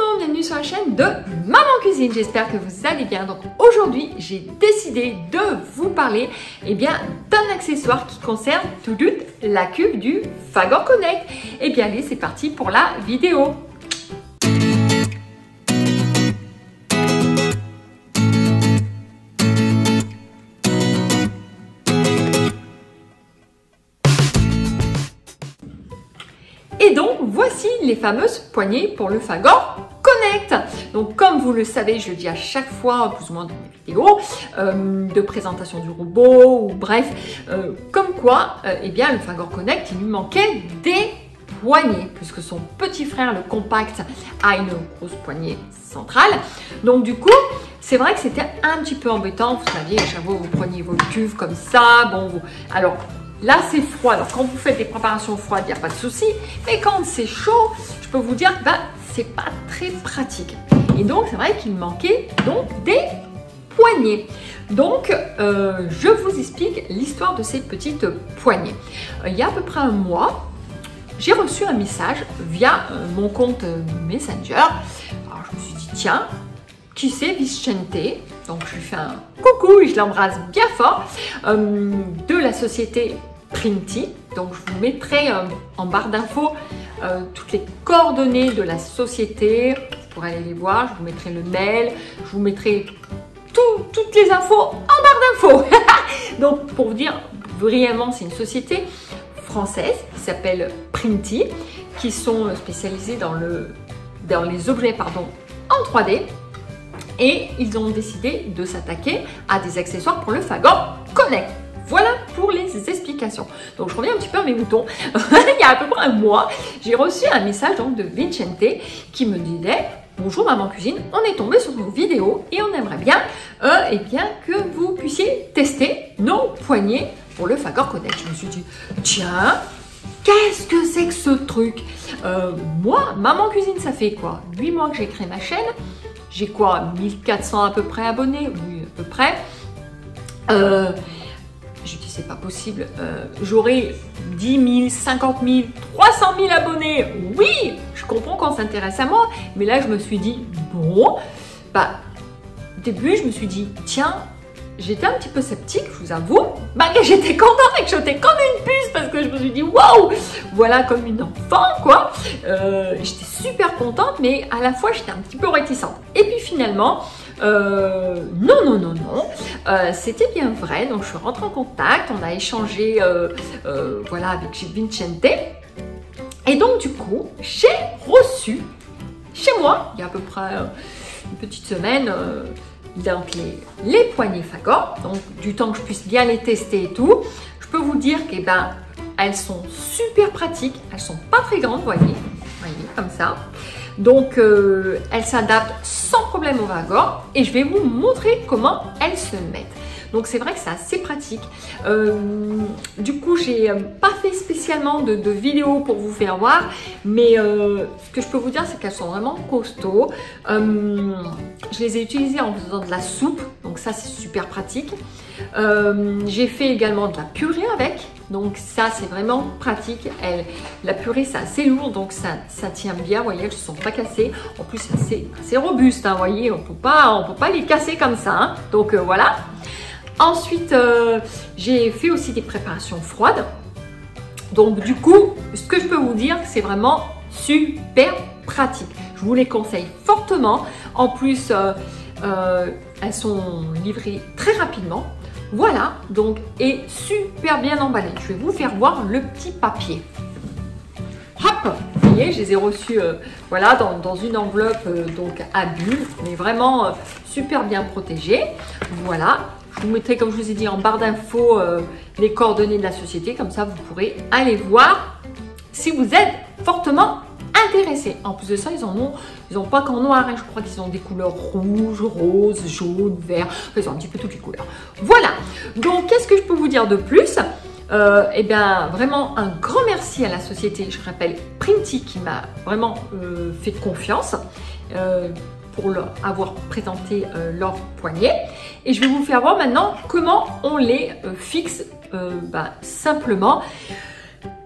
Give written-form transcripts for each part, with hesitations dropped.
monde, bienvenue sur la chaîne de Maman Cuisine, j'espère que vous allez bien. Donc aujourd'hui j'ai décidé de vous parler d'un accessoire qui concerne toute la cuve du Fagor Connect. Et bien allez, c'est parti pour la vidéo. Et donc, voici les fameuses poignées pour le Fagor Connect. Donc, comme vous le savez, je le dis à chaque fois, plus ou moins dans mes vidéos, de présentation du robot, ou bref, comme quoi, le Fagor Connect, il lui manquait des poignées, puisque son petit frère, le Compact, a une grosse poignée centrale. Donc, du coup, c'est vrai que c'était un petit peu embêtant. Vous saviez, à chaque fois, vous preniez vos cuves comme ça. Bon, alors, là, c'est froid. Alors, quand vous faites des préparations froides, il n'y a pas de souci. Mais quand c'est chaud, je peux vous dire que c'est pas très pratique. Et donc, c'est vrai qu'il manquait donc des poignées. Donc, je vous explique l'histoire de ces petites poignées. Il y a à peu près un mois, j'ai reçu un message via mon compte Messenger. Alors, je me suis dit, tiens, qui c'est Vicente? Donc, je lui fais un coucou et je l'embrasse bien fort, de la société Printi. Donc, je vous mettrai en barre d'infos toutes les coordonnées de la société pour aller les voir. Je vous mettrai le mail, je vous mettrai toutes les infos en barre d'infos. Donc, pour vous dire brièvement, c'est une société française qui s'appelle Printi, qui sont spécialisés dans les objets en 3D. Et ils ont décidé de s'attaquer à des accessoires pour le Fagor Connect. Voilà pour les explications. Donc je reviens un petit peu à mes moutons. Il y a à peu près un mois, j'ai reçu un message de Vicente qui me disait: bonjour Maman Cuisine, on est tombé sur vos vidéos et on aimerait bien, que vous puissiez tester nos poignées pour le Fagor Connect. Je me suis dit, tiens, qu'est-ce que c'est que ce truc? Moi, Maman Cuisine, ça fait quoi? 8 mois que j'ai créé ma chaîne. J'ai quoi, 1400 à peu près abonnés? Oui, à peu près. Je dis, c'est pas possible. J'aurai 10 000, 50 000, 300 000 abonnés. Oui, je comprends qu'on s'intéresse à moi. Mais là, je me suis dit, bon, au début, je me suis dit, tiens, j'étais un petit peu sceptique, je vous avoue. Malgré j'étais contente et que je j'étais comme une puce parce que je me suis dit, waouh, voilà, comme une enfant, quoi. J'étais super contente, mais à la fois, j'étais un petit peu réticente. Et puis finalement, non, c'était bien vrai. Donc, je suis rentrée en contact, on a échangé, avec Vicente. Et donc, du coup, j'ai reçu chez moi, il y a à peu près une petite semaine, donc les poignées Fagor, donc du temps que je puisse bien les tester et tout, je peux vous dire que elles sont super pratiques, elles sont pas très grandes, voyez, comme ça. Donc elles s'adaptent sans problème au Fagor et je vais vous montrer comment elles se mettent. Donc c'est vrai que c'est assez pratique. Du coup, j'ai pas fait spécialement de vidéo pour vous faire voir, mais ce que je peux vous dire, c'est qu'elles sont vraiment costauds. Je les ai utilisées en faisant de la soupe, donc ça c'est super pratique. J'ai fait également de la purée avec, donc ça c'est vraiment pratique. La purée c'est assez lourd, donc ça tient bien, vous voyez, elles ne sont pas cassées. En plus c'est assez robuste, vous voyez, on peut pas les casser comme ça, hein. Donc voilà. Ensuite, j'ai fait aussi des préparations froides. Donc du coup, ce que je peux vous dire, c'est vraiment super pratique. Je vous les conseille fortement. En plus, elles sont livrées très rapidement. Voilà, donc, et super bien emballées. Je vais vous faire voir le petit papier. Hop, vous voyez, je les ai reçues dans une enveloppe à bulles, mais vraiment super bien protégées. Voilà. Je vous mettrai, comme je vous ai dit, en barre d'infos les coordonnées de la société. Comme ça, vous pourrez aller voir si vous êtes fortement intéressé. En plus de ça, ils ont pas qu'en noir. Hein. Je crois qu'ils ont des couleurs rouges, roses, jaunes, vert. Ils ont un petit peu toutes les couleurs. Voilà. Donc, qu'est-ce que je peux vous dire de plus? Vraiment un grand merci à la société, je rappelle, Printi, qui m'a vraiment fait confiance. Pour leur avoir présenté leurs poignets. Et je vais vous faire voir maintenant comment on les fixe simplement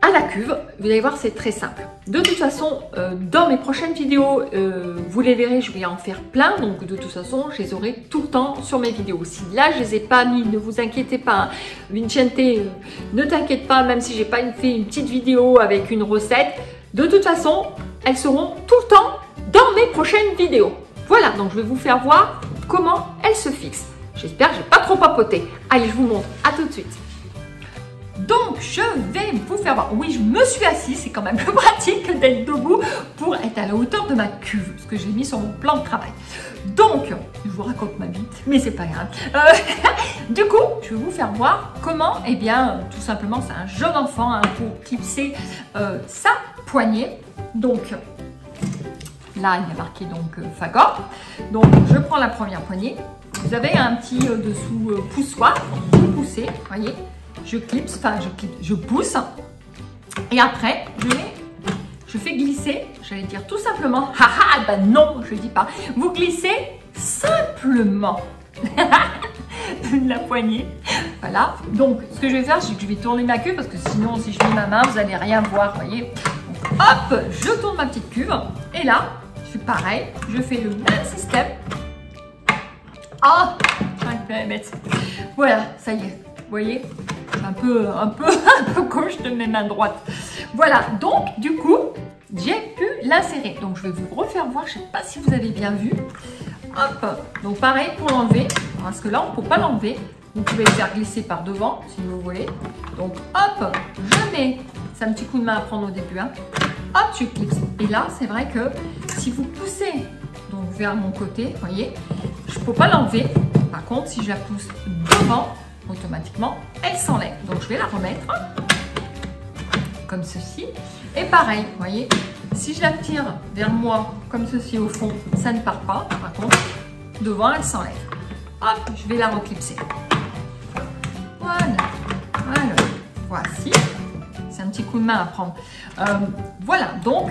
à la cuve. Vous allez voir, c'est très simple. De toute façon, dans mes prochaines vidéos, vous les verrez, je vais en faire plein. Donc de toute façon, je les aurai tout le temps sur mes vidéos. Si là, je les ai pas mis, ne vous inquiétez pas. Hein. Vincente, ne t'inquiète pas, même si j'ai pas fait une petite vidéo avec une recette. De toute façon, elles seront tout le temps dans mes prochaines vidéos. Voilà, donc je vais vous faire voir comment elles se fixent. J'espère que je n'ai pas trop papoté. Allez, je vous montre. À tout de suite. Donc, je vais vous faire voir. Oui, je me suis assise. C'est quand même plus pratique d'être debout pour être à la hauteur de ma cuve. Ce que j'ai mis sur mon plan de travail. Donc, je vous raconte ma vie, mais c'est pas grave. Du coup, je vais vous faire voir comment, eh bien, tout simplement, c'est un jeune enfant hein, pour clipser sa poignée. Donc, là, il y a marqué donc Fagor. Donc, je prends la première poignée. Vous avez un petit dessous poussoir. Vous poussez, voyez. Je clipse, enfin je pousse. Et après, je fais glisser. J'allais dire tout simplement. Haha, ben non, je ne dis pas. Vous glissez simplement la poignée. Voilà. Donc, ce que je vais faire, c'est que je vais tourner ma cuve parce que sinon, si je mets ma main, vous n'allez rien voir, voyez. Donc, hop, je tourne ma petite cuve. Et là, je fais pareil. Je fais le même système. Ah, je vais la mettre. Voilà, ça y est. Vous voyez, un peu gauche de mes mains droites. Voilà, donc du coup, j'ai pu l'insérer. Donc je vais vous refaire voir, je ne sais pas si vous avez bien vu. Hop, donc pareil pour l'enlever, parce que là on ne peut pas l'enlever. Vous pouvez le faire glisser par devant si vous voulez. Donc hop, je mets, c'est un petit coup de main à prendre au début. Hein. Hop, je clipse. Et là, c'est vrai que si vous poussez donc vers mon côté, vous voyez, je ne peux pas l'enlever. Par contre, si je la pousse devant, automatiquement, elle s'enlève. Donc, je vais la remettre comme ceci. Et pareil, vous voyez, si je la tire vers moi comme ceci au fond, ça ne part pas. Par contre, devant, elle s'enlève. Hop, je vais la reclipser. Voilà, voilà, voici. C'est un petit coup de main à prendre. Voilà, donc,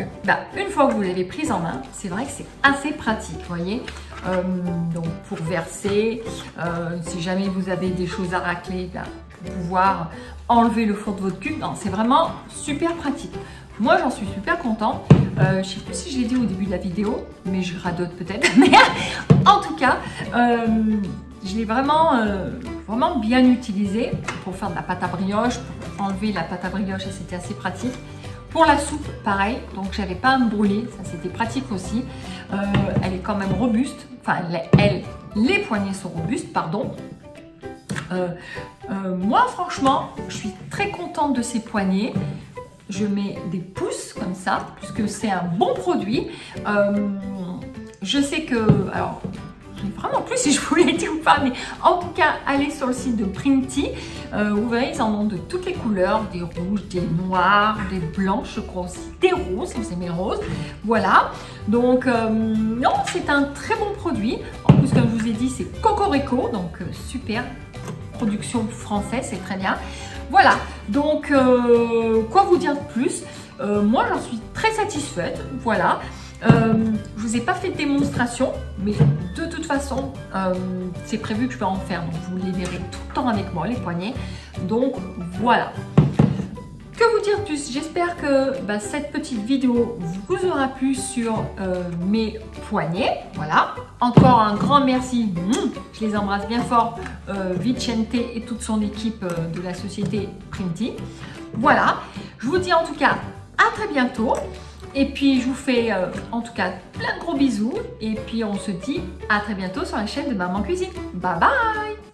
une fois que vous l'avez prise en main, c'est vrai que c'est assez pratique, vous voyez. Donc pour verser, si jamais vous avez des choses à racler, pour pouvoir enlever le fond de votre cuve, c'est vraiment super pratique. Moi j'en suis super contente. Je ne sais plus si je l'ai dit au début de la vidéo, mais je radote peut-être. Mais en tout cas, je l'ai vraiment bien utilisé pour faire de la pâte à brioche, pour enlever la pâte à brioche et c'était assez pratique. Pour la soupe, pareil, donc j'avais pas à me brûler, ça c'était pratique aussi. Elle est quand même robuste, enfin les poignets sont robustes, pardon. Moi franchement, je suis très contente de ces poignets. Je mets des pouces comme ça, puisque c'est un bon produit. Je sais que, alors, je ne sais vraiment plus si je vous l'ai dit ou pas, mais en tout cas, allez sur le site de Printi. Vous verrez, ils en ont de toutes les couleurs, des rouges, des noirs, des blancs, je crois aussi, des roses, si vous aimez le rose. Voilà, donc non, c'est un très bon produit. En plus, comme je vous ai dit, c'est Cocorico, donc super production française, c'est très bien. Voilà, donc quoi vous dire de plus? Moi, j'en suis très satisfaite, voilà. Je vous ai pas fait de démonstration, mais de toute façon, c'est prévu que je vais en faire. Donc, vous les verrez tout le temps avec moi, les poignets. Donc, voilà. Que vous dire de plus? J'espère que cette petite vidéo vous aura plu sur mes poignets. Voilà. Encore un grand merci. Je les embrasse bien fort. Vincente et toute son équipe de la société Printi. Voilà. Je vous dis en tout cas à très bientôt. Et puis, je vous fais en tout cas plein de gros bisous. Et puis, on se dit à très bientôt sur la chaîne de Maman Cuisine. Bye bye!